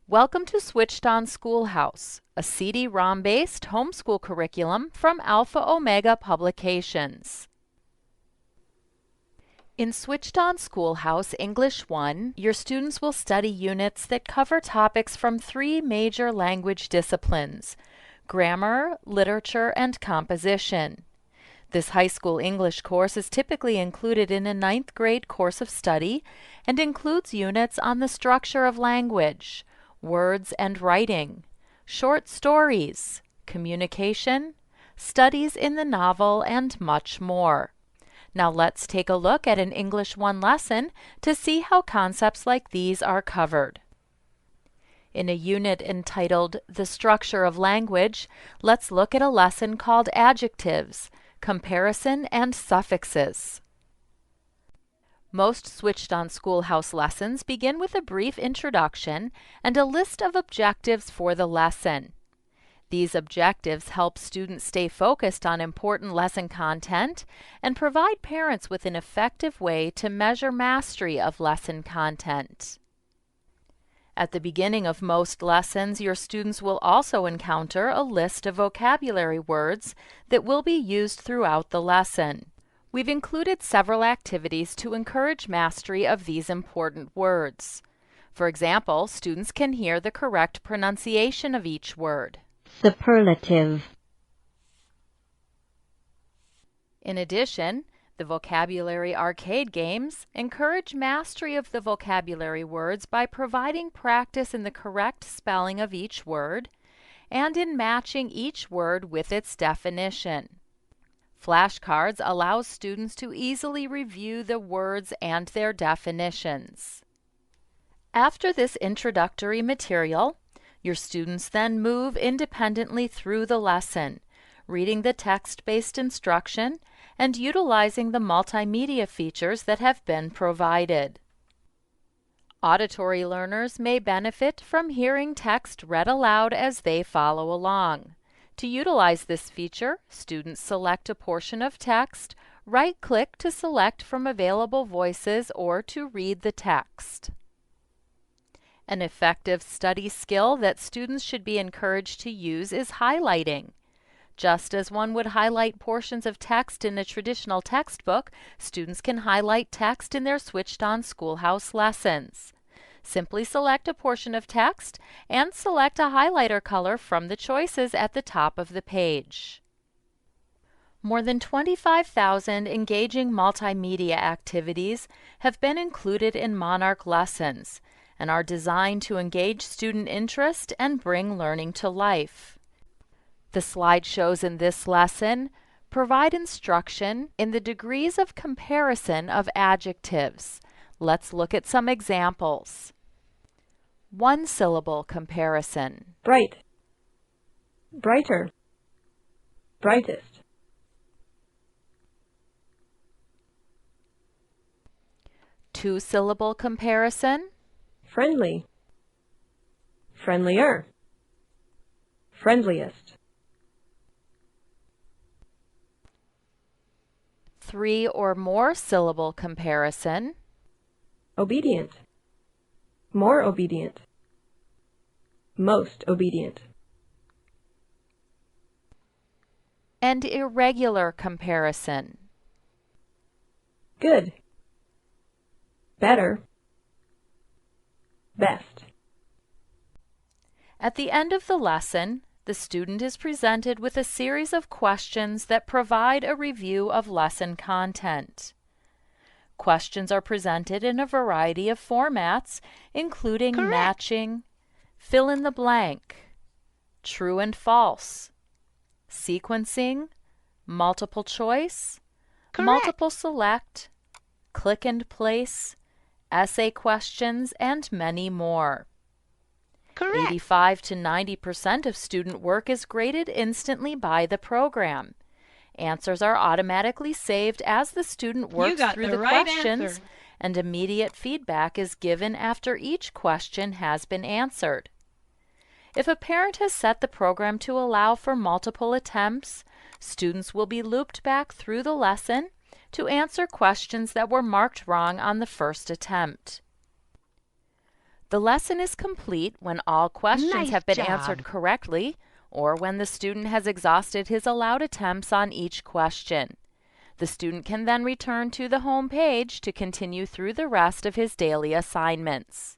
Welcome to Switched On Schoolhouse, a CD-ROM-based homeschool curriculum from Alpha Omega Publications. In Switched On Schoolhouse English 1, your students will study units that cover topics from three major language disciplines: grammar, literature, and composition. This high school English course is typically included in a ninth grade course of study and includes units on the structure of language, words and writing, short stories, communication, studies in the novel, and much more. Now let's take a look at an English 1 lesson to see how concepts like these are covered. In a unit entitled The Structure of Language, let's look at a lesson called Adjectives, Comparison and Suffixes. Most Switched On Schoolhouse lessons begin with a brief introduction and a list of objectives for the lesson. These objectives help students stay focused on important lesson content and provide parents with an effective way to measure mastery of lesson content. At the beginning of most lessons, your students will also encounter a list of vocabulary words that will be used throughout the lesson. We've included several activities to encourage mastery of these important words. For example, students can hear the correct pronunciation of each word. Superlative. In addition, the vocabulary arcade games encourage mastery of the vocabulary words by providing practice in the correct spelling of each word and in matching each word with its definition. Flashcards allow students to easily review the words and their definitions. After this introductory material, your students then move independently through the lesson, reading the text-based instruction and utilizing the multimedia features that have been provided. Auditory learners may benefit from hearing text read aloud as they follow along. To utilize this feature, students select a portion of text, right-click to select from available voices or to read the text. An effective study skill that students should be encouraged to use is highlighting. Just as one would highlight portions of text in a traditional textbook, students can highlight text in their Switched On Schoolhouse lessons. Simply select a portion of text and select a highlighter color from the choices at the top of the page. More than 25,000 engaging multimedia activities have been included in Monarch lessons and are designed to engage student interest and bring learning to life. The slideshows in this lesson provide instruction in the degrees of comparison of adjectives. Let's look at some examples. One-syllable comparison. Bright, brighter, brightest. Two-syllable comparison. Friendly, friendlier, friendliest. Three or more syllable comparison. Obedient, more obedient, most obedient. And irregular comparison. Good, better, best. At the end of the lesson, the student is presented with a series of questions that provide a review of lesson content. Questions are presented in a variety of formats, including matching, fill in the blank, true and false, sequencing, multiple choice, multiple select, click and place, essay questions, and many more. 85 to 90% of student work is graded instantly by the program. Answers are automatically saved as the student works through the questions, and immediate feedback is given after each question has been answered. If a parent has set the program to allow for multiple attempts, students will be looped back through the lesson to answer questions that were marked wrong on the first attempt. The lesson is complete when all questions Nice have been job. answered correctly or when the student has exhausted his allowed attempts on each question. The student can then return to the home page to continue through the rest of his daily assignments.